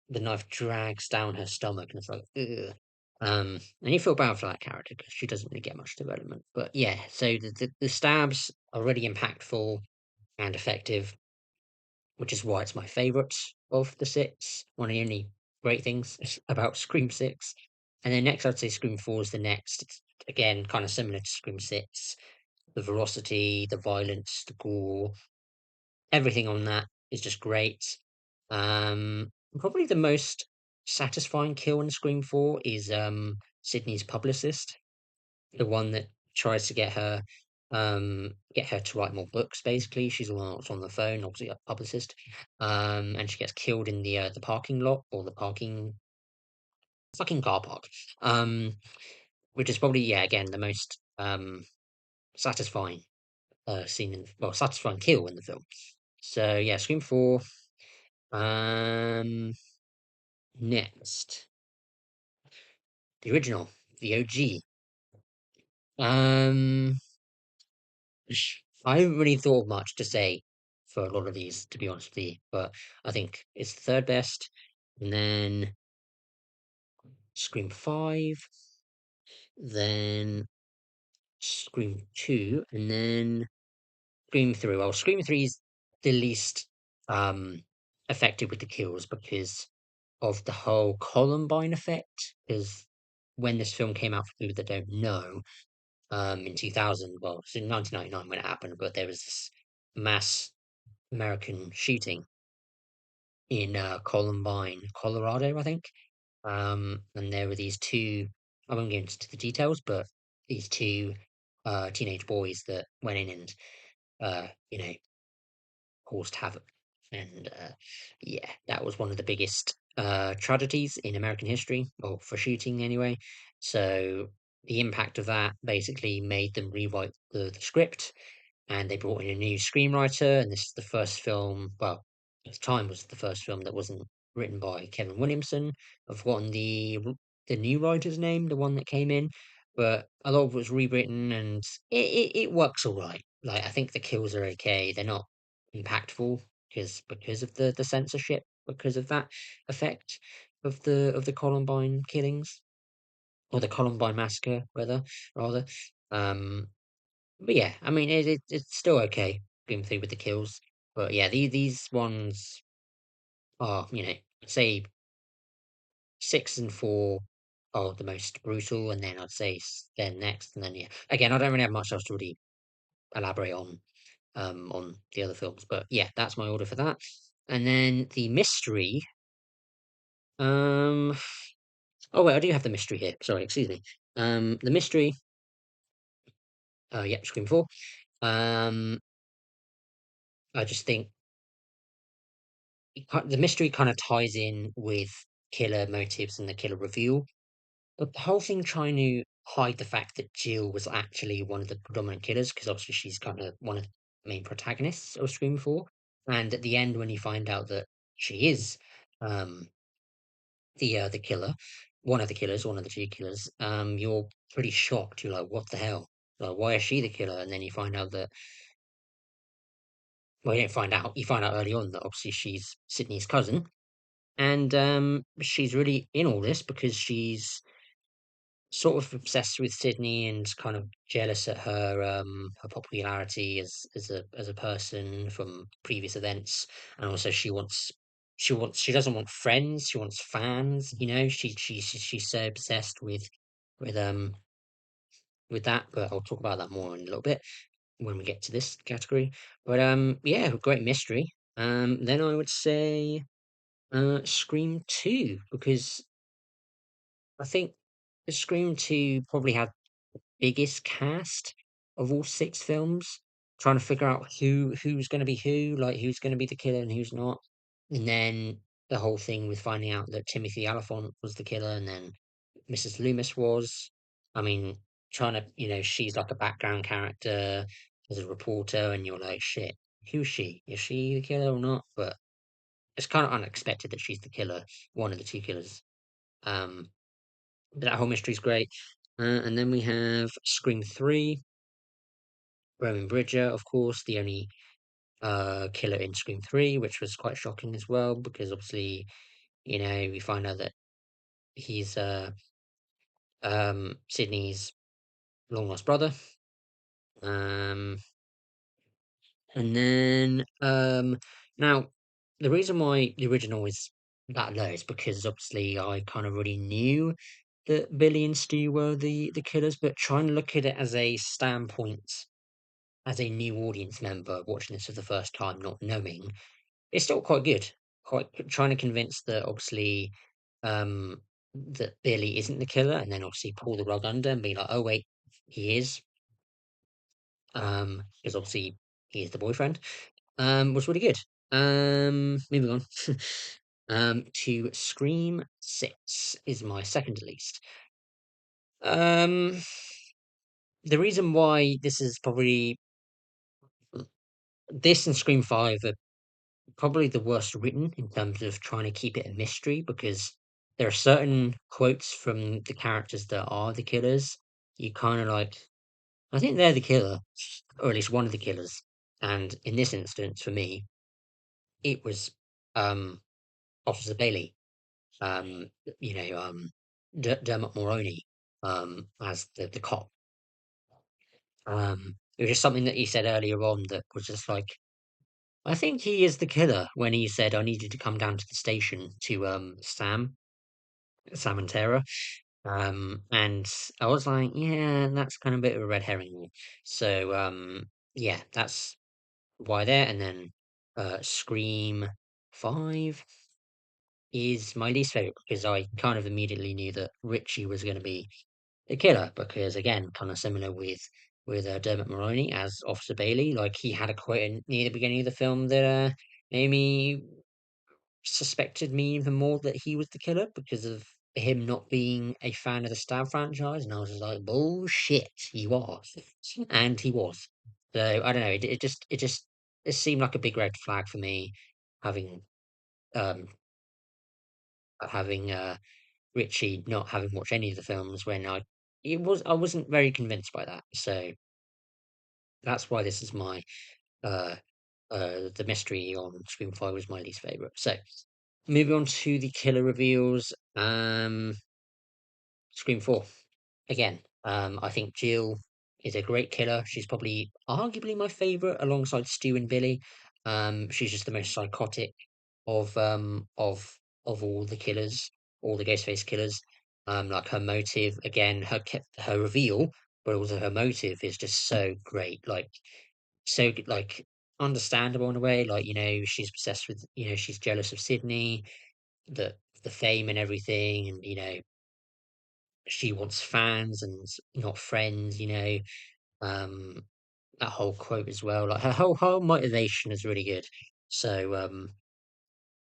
the knife drags down her stomach, and it's like, ugh. And you feel bad for that character because she doesn't really get much development. But yeah, so the stabs are really impactful and effective, which is why it's my favourite of the six. One of the only great things about Scream 6. And then next, I'd say Scream 4 is the next. It's, again, kind of similar to Scream 6. The veracity, the violence, the gore, everything on that is just great. Probably the most satisfying kill in Scream 4 is Sydney's publicist, the one that tries to get her to write more books. Basically, she's the one that's on the phone, obviously a publicist, and she gets killed in the parking lot, or the parking fucking car park, which is probably, yeah, again, the most satisfying scene satisfying kill in the film. So yeah, Scream 4. Next, the original, the OG. um I haven't really thought of much to say for a lot of these, to be honest with you, but I think it's the third best. And then Scream 5, then Scream 2, and then Scream 3. Well, Scream 3 is the least effective with the kills because of the whole Columbine effect. Because when this film came out, for people that don't know, in 2000, well, it's in 1999 when it happened, but there was this mass American shooting in Columbine, Colorado, I think. And there were these two, I won't go into the details, but these two teenage boys that went in and, you know, caused havoc. And yeah, that was one of the biggest tragedies in American history, or for shooting anyway. So the impact of that basically made them rewrite the script, and they brought in a new screenwriter. And this is the first film, well, at the time was the first film that wasn't written by Kevin Williamson. I've forgotten the new writer's name, the one that came in, but a lot of it was rewritten, and it works all right. Like, I think the kills are okay. They're not impactful because of the censorship, because of that effect of the Columbine killings, or the Columbine massacre, rather. Um, but yeah, I mean, it's still okay going through with the kills. But yeah, these ones are, say 6 and 4 are the most brutal, and then I'd say then next, and then yeah. Again, I don't really have much else to really elaborate on the other films, but yeah, that's my order for that. And then the mystery. Um. Oh wait, I do have the mystery here. Sorry, excuse me. The mystery. Yeah, Scream 4. Um, I just think the mystery kind of ties in with killer motives and the killer reveal. But the whole thing trying to hide the fact that Jill was actually one of the predominant killers, because obviously she's kind of one of the main protagonists of Scream 4. And at the end, when you find out that she is um, the killer, one of the killers, one of the two killers, you're pretty shocked. You're like, what the hell? Like, why is she the killer? And then you find out that, well, you don't find out. You find out early on that obviously she's Sydney's cousin, and she's really in all this because she's sort of obsessed with Sydney and kind of jealous at her popularity as a person from previous events, and also she wants she doesn't want friends, she wants fans, you know. She's so obsessed with um with that, but I'll talk about that more in a little bit when we get to this category. But yeah, great mystery. Then I would say Scream 2, because I think Scream 2 probably had biggest cast of all 6 films, trying to figure out who's going to be who, like who's going to be the killer and who's not. And then the whole thing with finding out that Timothy Olyphant was the killer, and then Mrs. Loomis was. I mean, trying to, she's like a background character as a reporter, and you're like, shit, who's she? Is she the killer or not? But it's kind of unexpected that she's the killer, one of the 2 killers. But that whole mystery's great. And then we have Scream 3, Roman Bridger, of course, the only killer in Scream 3, which was quite shocking as well, because obviously, we find out that he's Sydney's long lost brother. Um, and then now the reason why the original is that low is because obviously I kind of already knew that Billy and Stu were the killers, but trying to look at it as a standpoint, as a new audience member watching this for the first time, not knowing, it's still quite good. Quite trying to convince that obviously that Billy isn't the killer, and then obviously pull the rug under and be like, oh wait, he is. Because obviously he is the boyfriend. Was really good. Moving on. To Scream 6 is my second least. The reason why this is probably this and Scream 5 are probably the worst written in terms of trying to keep it a mystery, because there are certain quotes from the characters that are the killers. You kind of like, I think they're the killer, or at least one of the killers. And in this instance, for me, it was um, Officer Bailey, um, Dermot Mulroney, as the cop. It was just something that he said earlier on that was just like, I think he is the killer, when he said I needed to come down to the station to Sam and Tara. And I was like, yeah, that's kind of a bit of a red herring. So yeah, that's why there. And then Scream 5 is my least favorite, because I kind of immediately knew that Richie was going to be the killer, because again, kind of similar with Dermot Mulroney as Officer Bailey. Like, he had a quote near the beginning of the film that Amy suspected me even more that he was the killer because of him not being a fan of the Stab franchise, and I was just like, bullshit, you are, and he was. So I don't know. It seemed like a big red flag for me, having um having Richie not having watched any of the films, when I wasn't very convinced by that. So that's why this is my uh the mystery on Scream 5 was my least favorite. So moving on to the killer reveals. Scream 4. Again, I think Jill is a great killer. She's probably arguably my favorite alongside Stu and Billy. She's just the most psychotic of um of of all the killers, all the Ghostface killers. Like, her motive, again, her reveal, but also her motive is just so great. Like, so like understandable in a way. Like, she's obsessed with, she's jealous of Sydney, the fame and everything, and she wants fans and not friends. Um, that whole quote as well. Like, her whole motivation is really good. So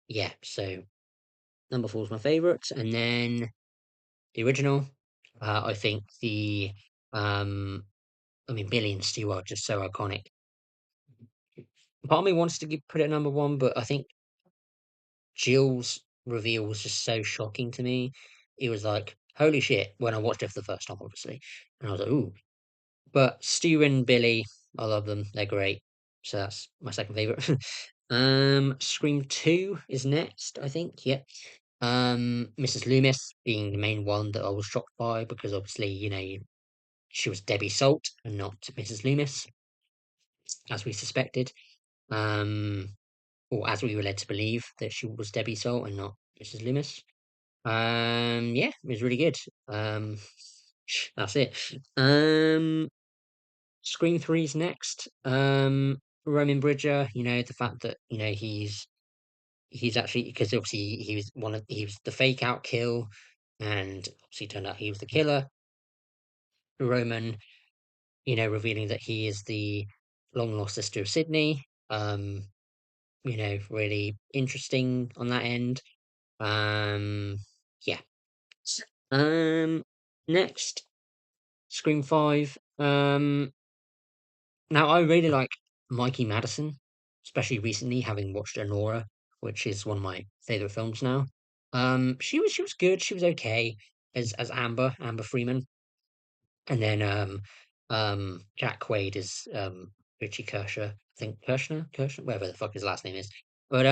yeah. So number 4 is my favorite, and then the original. I think I mean, Billy and Stu are just so iconic. Part of me wants to put it at number 1, but I think Jill's reveal was just so shocking to me. It was like, holy shit, when I watched it for the first time, obviously. And I was like, ooh. But Stu and Billy, I love them. They're great. So that's my second favorite. Scream 2 is next, I think. Yep. Mrs. Loomis being the main one that I was shocked by, because obviously, she was Debbie Salt and not Mrs. Loomis, as we suspected. Um, or as we were led to believe, that she was Debbie Salt and not Mrs. Loomis. Yeah, it was really good. That's it. Scream 3's next. Roman Bridger, the fact that, he's actually, because obviously he was the fake out kill, and obviously turned out he was the killer. Roman, revealing that he is the long lost sister of Sydney. Really interesting on that end. Yeah. Next, Scream 5. Now I really like Mikey Madison, especially recently, having watched Anora, which is one of my favorite films now. She was good. She was okay as Amber Freeman, and then Jack Quaid is Richie Kershaw. I think Kirshner, whatever the fuck his last name is. But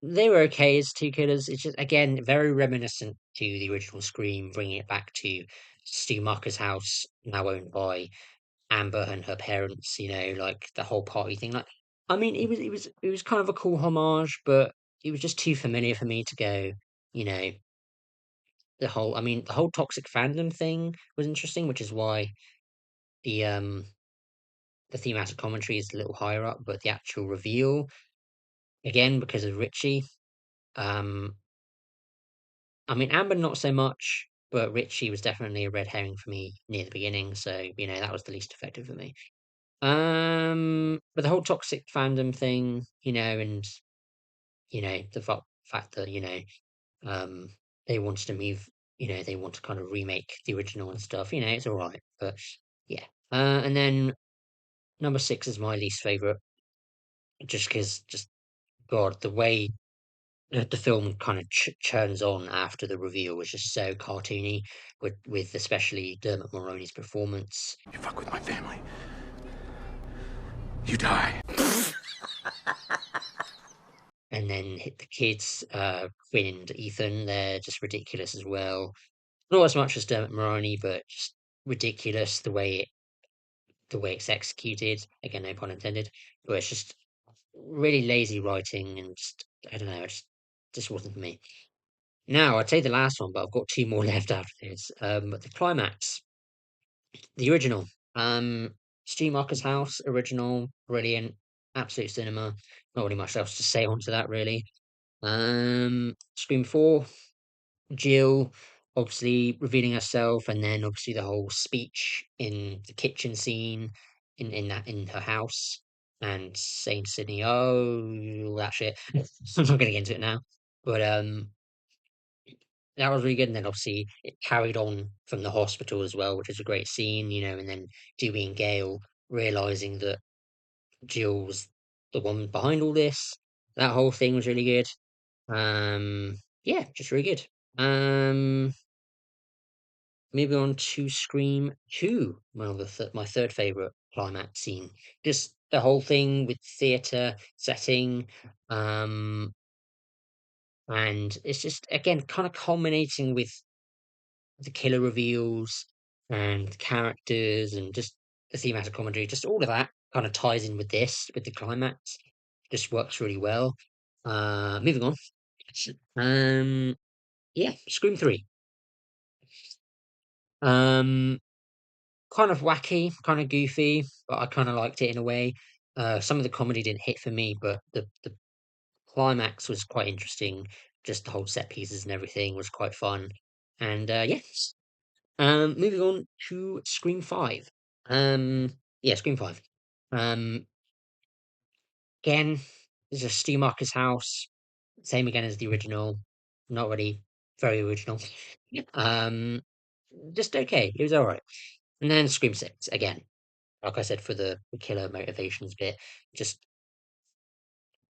they were okay as two killers. It's just, again, very reminiscent to the original Scream, bringing it back to Stu Macher's house, now owned by Amber and her parents. Like the whole party thing. Like, I mean, it was kind of a cool homage, but it was just too familiar for me to go. You know, the whole toxic fandom thing was interesting, which is why the the thematic commentary is a little higher up, but the actual reveal, again, because of Richie. Um, I mean, Amber not so much, but Richie was definitely a red herring for me near the beginning. So that was the least effective for me. But the whole toxic fandom thing, and the fact that um, they wanted to move, they want to kind of remake the original and stuff. It's all right, but yeah. And then number 6 is my least favorite, just because, just God, the way the film kind of churns on after the reveal was just so cartoony, with especially Dermot Mulroney's performance. You fuck with my family, you die. And then hit the kids, Quinn and Ethan, they're just ridiculous as well. Not as much as Dermot Mulroney, but just ridiculous the way it's executed. Again, no pun intended. But it's just really lazy writing, and just, I don't know, it just wasn't for me. Now, I'd say the last one, but I've got two more left after this. But the climax, the original, Stu Macher's house, original, brilliant, absolute cinema. Not really much else to say onto that, really. Scream 4, Jill obviously revealing herself, and then obviously the whole speech in the kitchen scene in her house, and saying to Sydney, "Oh, that shit." I'm not gonna get into it now, but that was really good. And then obviously it carried on from the hospital as well, which is a great scene, and then Dewey and Gale realizing that Jill was the one behind all this. That whole thing was really good. Yeah, just really good. Moving on to Scream 2, my third favorite climax scene. Just the whole thing with theater setting, and it's just, again, kind of culminating with the killer reveals and the characters and just the thematic commentary. Just all of that kind of ties in with the climax. Just works really well. Moving on. Yeah, Scream 3. Um, Kind of wacky, kind of goofy, but I kind of liked it in a way. Some of the comedy didn't hit for me, but the climax was quite interesting. Just the whole set pieces and everything was quite fun. And yes. Moving on to Scream 5. Yeah, Scream 5. Um, Again, this is Stu Macher's house. Same again as the original. Not really very original. Um, just okay. It was all right. And then Scream 6 again. Like I said, for the killer motivations bit, just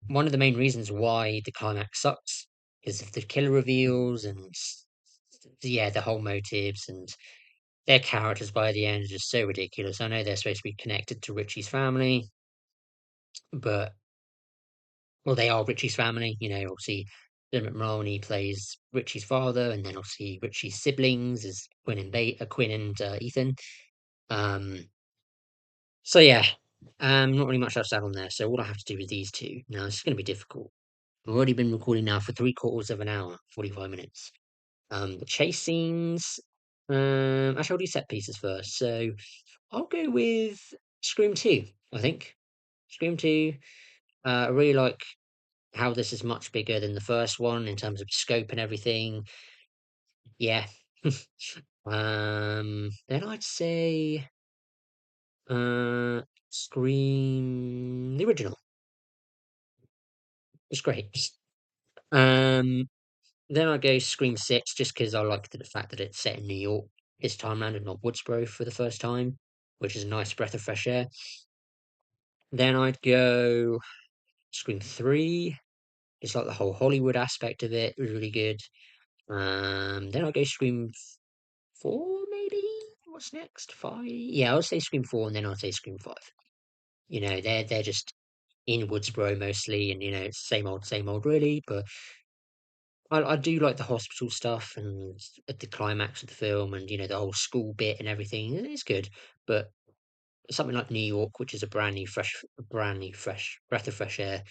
one of the main reasons why the climax sucks is if the killer reveals and yeah, the whole motives and their characters by the end are just so ridiculous. I know they're supposed to be connected to Richie's family, but well, they are Richie's family. Obviously, Dermot Mulroney plays Richie's father, and then obviously Richie's siblings is Quinn and Ethan. So yeah, not really much else to add on there. So all I have to do is these two. Now this is going to be difficult. I've already been recording now for 3/4 of an hour, 45 minutes. The chase scenes. Actually, I'll do set pieces first. So I'll go with Scream 2. I think Scream 2. I really like how this is much bigger than the first one in terms of scope and everything. Yeah. Then I'd say Scream the original. It's great. Then I go Scream 6 just because I like the fact that it's set in New York this time round and not Woodsboro for the first time, which is a nice breath of fresh air. Then I'd go Scream 3. It's like the whole Hollywood aspect of it was really good. Then I'll go Scream 4, maybe? What's next? 5? Yeah, I'll say Scream 4 and then I'll say Scream 5. You know, they're just in Woodsboro mostly, and you know, it's same old really, but I do like the hospital stuff and at the climax of the film and you know the whole school bit and everything. It's good, but something like New York, which is a brand new fresh breath of fresh air,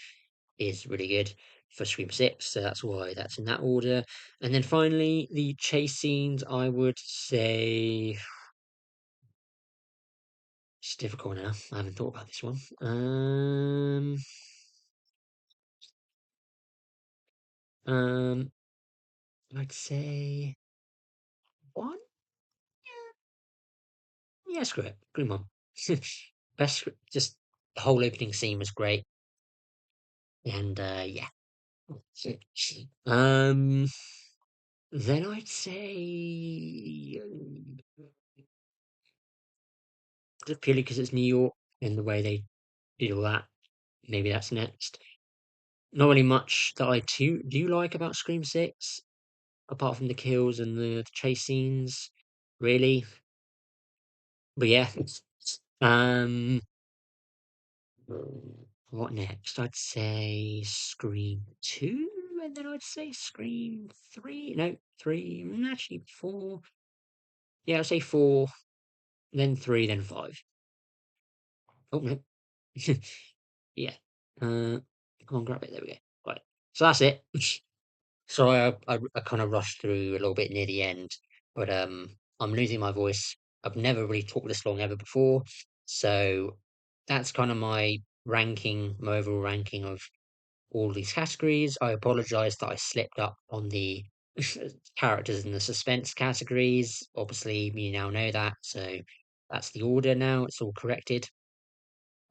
is really good for Scream 6. So that's why that's in that order. And then finally, the chase scenes, I would say it's difficult now. I haven't thought about this one. Um, I'd say one. Yeah, screw it. Green one. Just the whole opening scene was great, and yeah. Um, then I'd say just purely because it's New York and the way they did all that. Maybe that's next. Not really much that I too do like about Scream 6, apart from the kills and the chase scenes, really. But yeah, um, what next? I'd say Scream 2, and then I'd say Scream 3. No, 3, actually 4. Yeah, I'd say 4, then 3, then 5. Oh, no. Yeah. Come on, grab it. There we go. Right. So that's it. Sorry, I kind of rushed through a little bit near the end, but I'm losing my voice. I've never really talked this long ever before, so that's kind of my ranking, my overall ranking of all these categories. I apologize that I slipped up on the characters in the suspense categories. Obviously, you now know that, so that's the order now. It's all corrected.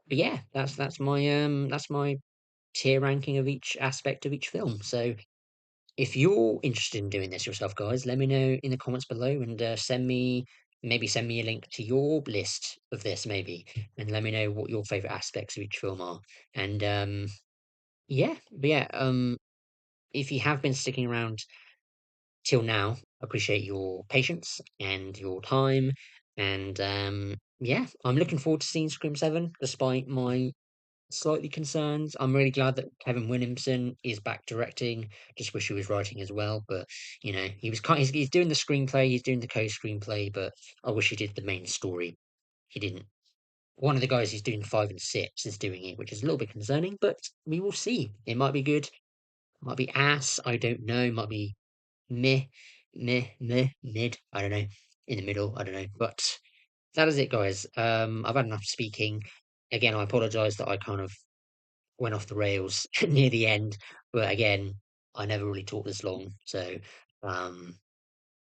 But yeah, that's my tier ranking of each aspect of each film. So if you're interested in doing this yourself, guys, let me know in the comments below and send me a link to your list of this maybe, and let me know what your favorite aspects of each film are. And yeah, but yeah, if you have been sticking around till now, appreciate your patience and your time. And yeah, I'm looking forward to seeing Scream 7, despite my slightly concerns. I'm really glad that Kevin Williamson is back directing. Just wish he was writing as well, but you know, he's doing the screenplay, he's doing the co-screenplay, but I wish he did the main story. He didn't. One of the guys who's doing 5 and 6 is doing it, which is a little bit concerning, but we will see. It might be good, might be ass, I don't know, might be meh, mid, I don't know, in the middle, I don't know. But that is it, guys. I've had enough speaking. Again, I apologize that I kind of went off the rails near the end, but again, I never really talked this long. So, um,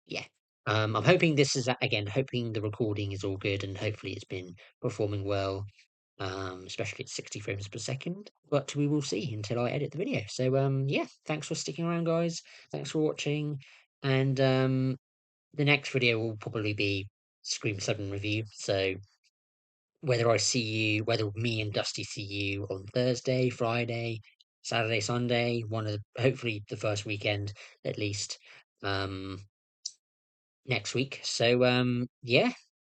yeah. I'm hoping this is again, hoping the recording is all good and hopefully it's been performing well, especially at 60 frames per second. But we will see until I edit the video. So, yeah, thanks for sticking around, guys. Thanks for watching. And the next video will probably be Scream 7 review. So, whether me and Dusty see you on Thursday, Friday, Saturday, Sunday, hopefully the first weekend at least, um, next week. So, yeah,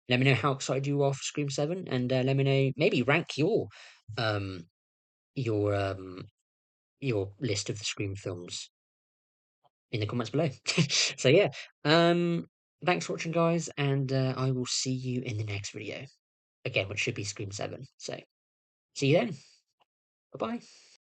let me know how excited you are for Scream 7 and let me know, maybe rank um, your, um, your list of the Scream films in the comments below. So, yeah, thanks for watching, guys, and I will see you in the next video. Again, which should be Scream 7. So, See you then. Bye bye.